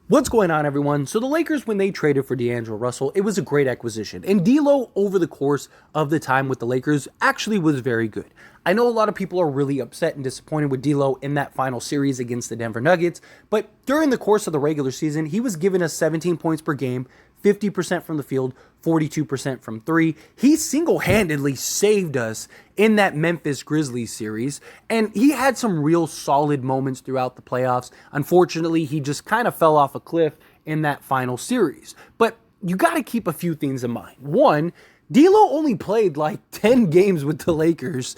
What's going on, everyone? So the Lakers, when they traded for D'Angelo Russell, it was a great acquisition. And D'Lo, over the course of the time with the Lakers, actually was very good. I know a lot of people are really upset and disappointed with D'Lo in that final series against the Denver Nuggets, but during the course of the regular season, he was giving us 17 points per game, 50% from the field, 42% from three. He single-handedly saved us in that Memphis Grizzlies series, and he had some real solid moments throughout the playoffs. Unfortunately, he just kind of fell off a cliff in that final series. But you got to keep a few things in mind. One, D'Lo only played like 10 games with the Lakers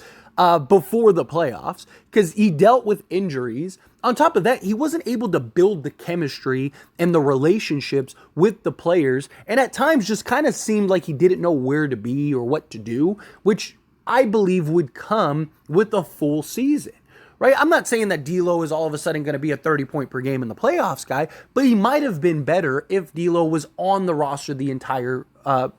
before the playoffs because he dealt with injuries. On top of that, he wasn't able to build the chemistry and the relationships with the players, and at times just kind of seemed like he didn't know where to be or what to do, which I believe would come with a full season. Right? I'm not saying that D'Lo is all of a sudden going to be a 30-point per game in the playoffs guy, but he might have been better if D'Lo was on the roster the entire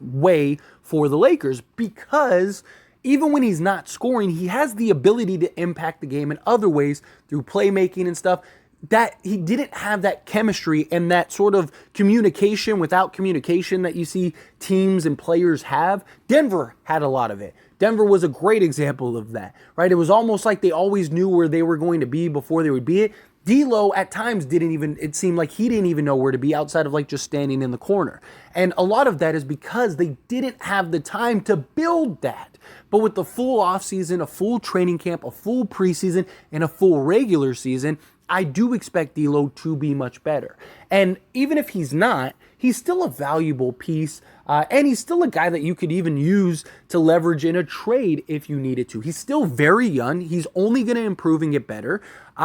way for the Lakers, because even when he's not scoring, he has the ability to impact the game in other ways through playmaking and stuff. That he didn't have that chemistry and that sort of communication without communication that you see teams and players have. Denver had a lot of it. Denver was a great example of that, right? It was almost like they always knew where they were going to be before they would be it. D'Lo at times it seemed like he didn't even know where to be outside of like just standing in the corner. And a lot of that is because they didn't have the time to build that. But with the full offseason, a full training camp, a full preseason, and a full regular season, I do expect D'Lo to be much better. And even if he's not, he's still a valuable piece, and he's still a guy that you could even use to leverage in a trade if you needed to. He's still very young. He's only going to improve and get better.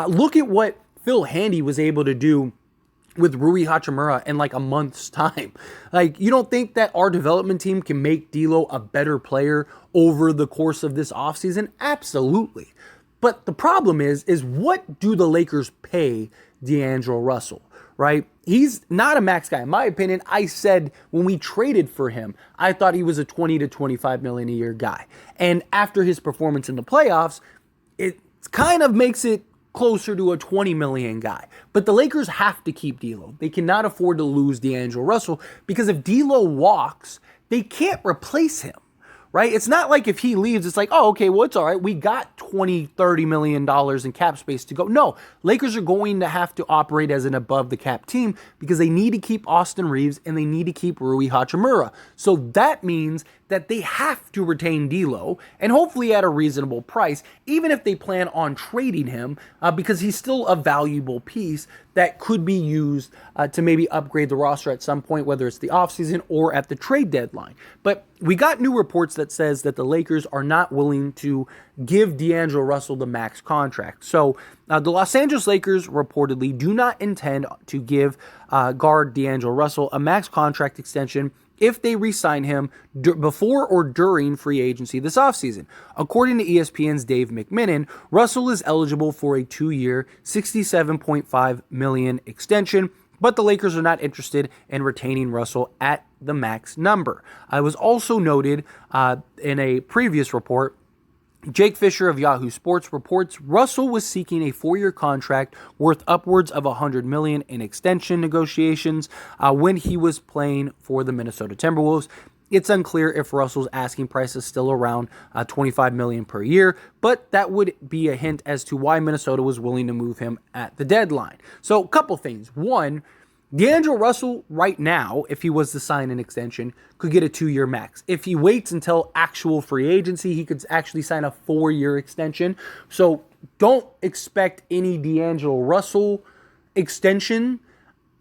Look at what Phil Handy was able to do with Rui Hachimura in like a month's time. Like, you don't think that our development team can make D'Lo a better player over the course of this offseason? Absolutely. But the problem is what do the Lakers pay D'Angelo Russell, right? He's not a max guy. In my opinion, I said when we traded for him, I thought he was a 20 to 25 million a year guy. And after his performance in the playoffs, it kind of makes it closer to a 20 million guy. But the Lakers have to keep D'Lo. They cannot afford to lose D'Angelo Russell, because if D'Lo walks, they can't replace him. Right? It's not like if he leaves, it's like, oh, okay, well, it's all right. We got $20-30 million in cap space to go. No, Lakers are going to have to operate as an above the cap team because they need to keep Austin Reeves and they need to keep Rui Hachimura. So that means that they have to retain D'Lo, and hopefully at a reasonable price, even if they plan on trading him, because he's still a valuable piece that could be used to maybe upgrade the roster at some point, whether it's the offseason or at the trade deadline. But we got new reports that says that the Lakers are not willing to give D'Angelo Russell the max contract. So the Los Angeles Lakers reportedly do not intend to give guard D'Angelo Russell a max contract extension if they re-sign him before or during free agency this offseason. According to ESPN's Dave McMenamin, Russell is eligible for a 2-year, $67.5 million extension, but the Lakers are not interested in retaining Russell at the max number. I was also noted in a previous report, Jake Fisher of Yahoo Sports reports Russell was seeking a 4-year contract worth upwards of $100 million in extension negotiations when he was playing for the Minnesota Timberwolves. It's unclear if Russell's asking price is still around $25 million per year, but that would be a hint as to why Minnesota was willing to move him at the deadline. So a couple things. One, D'Angelo Russell right now, if he was to sign an extension, could get a 2-year max. If he waits until actual free agency, he could actually sign a 4-year extension. So don't expect any D'Angelo Russell extension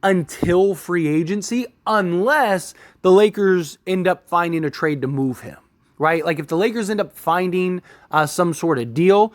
until free agency, unless the Lakers end up finding a trade to move him, right? Like if the Lakers end up finding some sort of deal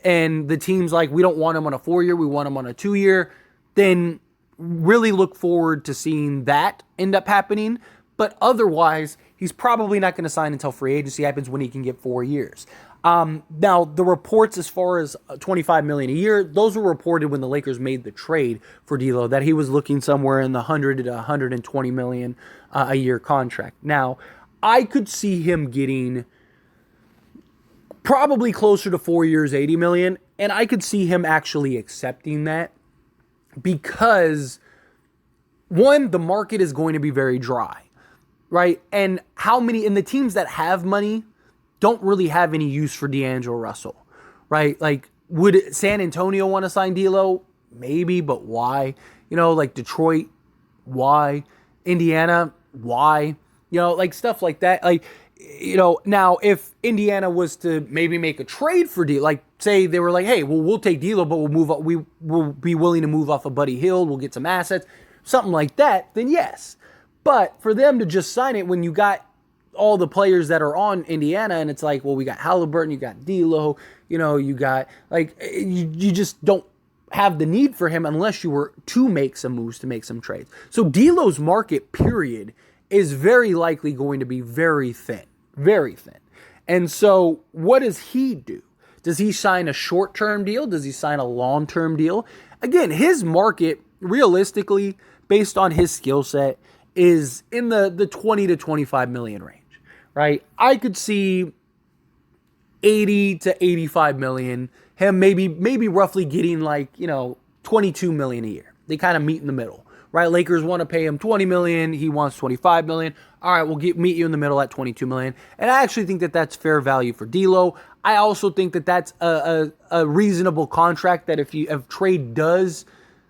and the team's like, we don't want him on a 4-year, we want him on a 2-year, then really look forward to seeing that end up happening. But otherwise, he's probably not going to sign until free agency happens, when he can get 4 years. Now, the reports as far as $25 million a year, those were reported when the Lakers made the trade for D'Lo, that he was looking somewhere in the 100 to 120 million a year contract. Now, I could see him getting probably closer to 4 years, 80 million, and I could see him actually accepting that, because one, the market is going to be very dry, right? And how many, and the teams that have money don't really have any use for D'Angelo Russell, right? Like, would San Antonio want to sign D'Lo? Maybe, but why? Like Detroit, why? Indiana, why? Like stuff like that. Like, now if Indiana was to maybe make a trade for D'Lo, like say they were like, hey, well, we'll take D'Lo, but we'll move up. We will be willing to move off of Buddy Hield. We'll get some assets, something like that. Then yes. But for them to just sign it when you got all the players that are on Indiana, and it's like, well, we got Halliburton, you got D'Lo, you got like you just don't have the need for him unless you were to make some moves, to make some trades. So D'Lo's market, period, is very likely going to be very thin, very thin. And so what does he do? Does he sign a short-term deal? Does he sign a long-term deal? Again, his market, realistically, based on his skill set, is in the 20 to 25 million range, right? I could see 80 to 85 million, him maybe roughly getting like, 22 million a year. They kind of meet in the middle, right? Lakers want to pay him 20 million. He wants 25 million. All right, we'll meet you in the middle at 22 million. And I actually think that that's fair value for D'Lo. I also think that that's a reasonable contract that if trade does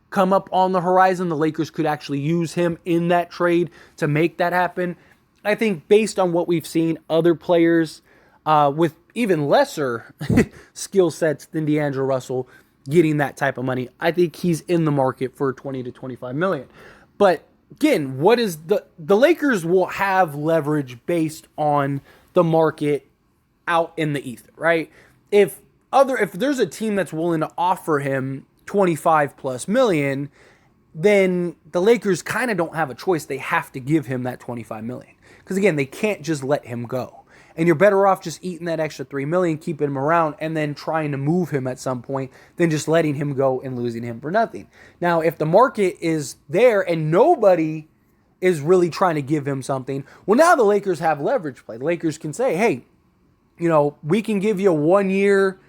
come up on the horizon, the Lakers could actually use him in that trade to make that happen. I think based on what we've seen, other players with even lesser skill sets than D'Angelo Russell getting that type of money, I think he's in the market for 20 to 25 million. But again, what is the Lakers will have leverage based on the market out in the ether, right? If there's a team that's willing to offer him 25 plus million, then the Lakers kind of don't have a choice. They have to give him that 25 million. Because again, they can't just let him go. And you're better off just eating that extra $3 million, keeping him around, and then trying to move him at some point than just letting him go and losing him for nothing. Now, if the market is there and nobody is really trying to give him something, well, now the Lakers have leverage play. The Lakers can say, hey, we can give you a 1 year,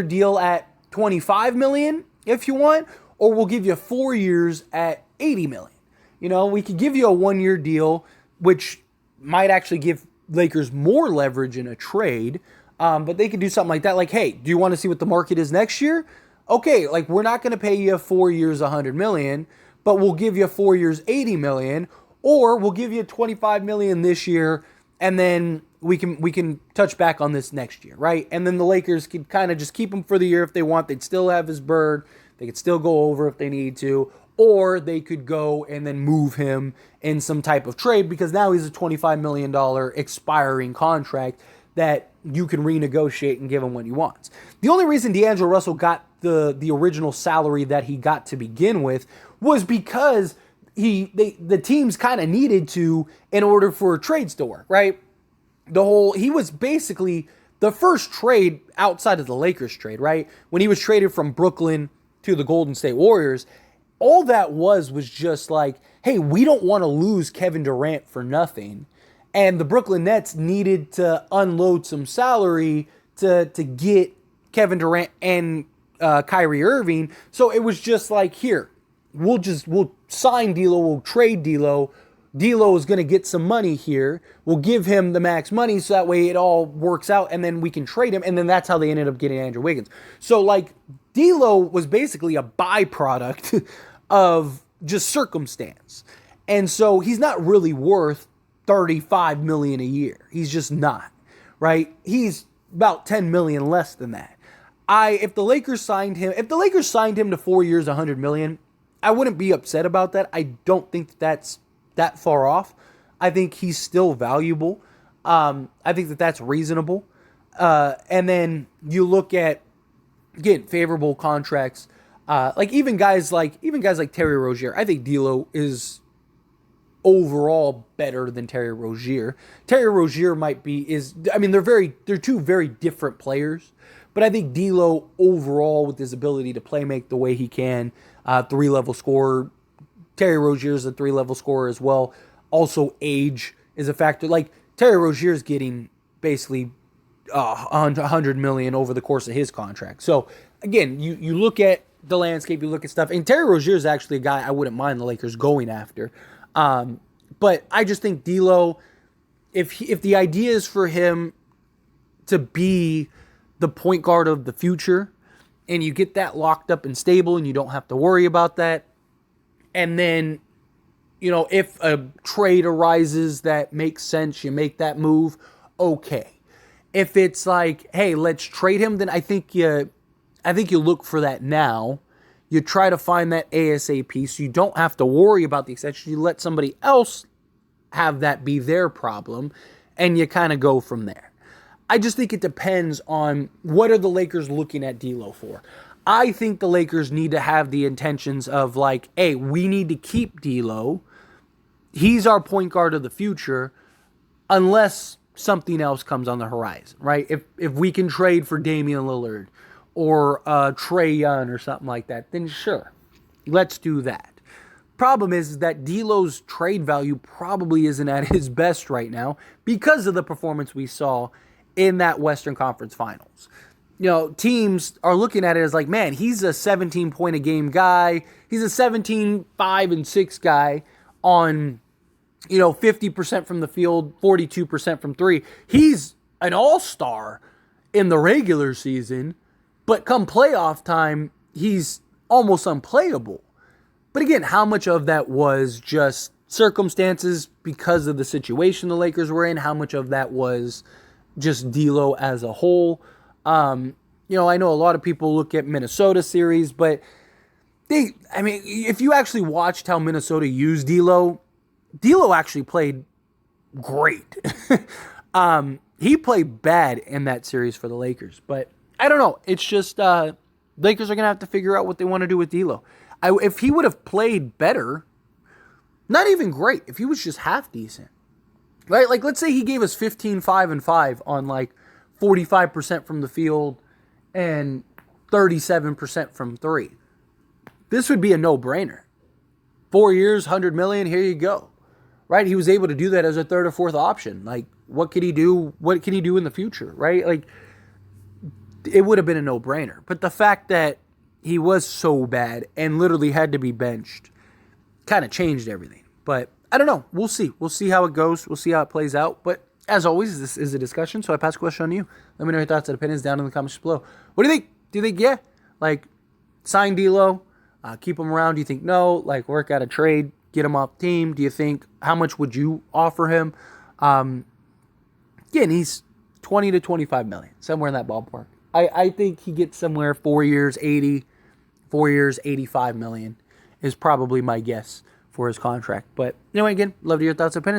deal at 25 million if you want, or we'll give you 4 years at 80 million. We could give you a 1 year deal, which might actually give Lakers more leverage in a trade, but they could do something like that. Like, hey, do you want to see what the market is next year? Okay, like we're not going to pay you 4 years, 100 million, but we'll give you 4 years, 80 million, or we'll give you 25 million this year, and then we can touch back on this next year, right? And then the Lakers could kind of just keep him for the year if they want. They'd still have his bird. They could still go over if they need to, or they could go and then move him in some type of trade because now he's a $25 million expiring contract that you can renegotiate and give him what he wants. The only reason D'Angelo Russell got the original salary that he got to begin with was because the teams kind of needed to in order for trades to work, right? He was basically the first trade outside of the Lakers trade, right? When he was traded from Brooklyn to the Golden State Warriors, all that was just like, hey, we don't want to lose Kevin Durant for nothing. And the Brooklyn Nets needed to unload some salary to get Kevin Durant and Kyrie Irving. So it was just like, here, we'll sign D'Lo, we'll trade D'Lo. D'Lo is going to get some money here. We'll give him the max money so that way it all works out and then we can trade him. And then that's how they ended up getting Andrew Wiggins. So like D'Lo was basically a byproduct of just circumstance. And so he's not really worth 35 million a year. He's just not, right? He's about 10 million less than that. If the Lakers signed him to 4 years, 100 million, I wouldn't be upset about that. I don't think that's that far off. I think he's still valuable. I think that's reasonable. And then you look at, again, favorable contracts. Like even guys like Terry Rozier. I think D'Lo is overall better than Terry Rozier. Terry Rozier they're two very different players, but I think D'Lo overall with his ability to play make the way he can, 3-level scorer. Terry Rozier is a 3-level scorer as well. Also, age is a factor. Like Terry Rozier is getting basically 100 million over the course of his contract. So again, you look at the landscape, you look at stuff. And Terry Rozier is actually a guy I wouldn't mind the Lakers going after. But I just think D'Lo, if the idea is for him to be the point guard of the future, and you get that locked up and stable, and you don't have to worry about that, and then, if a trade arises that makes sense, you make that move, okay. If it's like, hey, let's trade him, then I think you look for that now. You try to find that ASAP so you don't have to worry about the extension. You let somebody else have that be their problem, and you kind of go from there. I just think it depends on what are the Lakers looking at D'Lo for. I think the Lakers need to have the intentions of like, hey, we need to keep D'Lo. He's our point guard of the future, unless something else comes on the horizon, right? If we can trade for Damian Lillard or Trae Young or something like that, then sure, let's do that. Problem is that D'Lo's trade value probably isn't at his best right now because of the performance we saw in that Western Conference Finals. Teams are looking at it as like, man, he's a 17-point-a-game guy. He's a 17, 5, and 6 guy on 50% from the field, 42% from three. He's an all-star in the regular season, but come playoff time, he's almost unplayable. But again, how much of that was just circumstances because of the situation the Lakers were in? How much of that was just D'Lo as a whole? I know a lot of people look at Minnesota series, but if you actually watched how Minnesota used D'Lo actually played great. He played bad in that series for the Lakers, but I don't know. It's just Lakers are going to have to figure out what they want to do with D'Lo. If he would have played better, not even great, if he was just half decent, right? Like, let's say he gave us 15, 5, and 5 on like 45% from the field and 37% from three. This would be a no-brainer. 4 years, $100 million, here you go. Right? He was able to do that as a third or fourth option. Like, what could he do? What can he do in the future? Right? Like, it would have been a no-brainer. But the fact that he was so bad and literally had to be benched kind of changed everything. But I don't know. We'll see. We'll see how it goes. We'll see how it plays out. But as always, this is a discussion, so I pass the question on to you. Let me know your thoughts and opinions down in the comments below. What do you think? Do you think, yeah, like, sign D'Lo, keep him around? Do you think no? Like, work out a trade, get him off the team? Do you think, how much would you offer him? Again, he's 20 to 25 million, somewhere in that ballpark. I think he gets somewhere 4 years, 80, 4 years, 85 million is probably my guess for his contract. But anyway, again, love to hear your thoughts and opinions.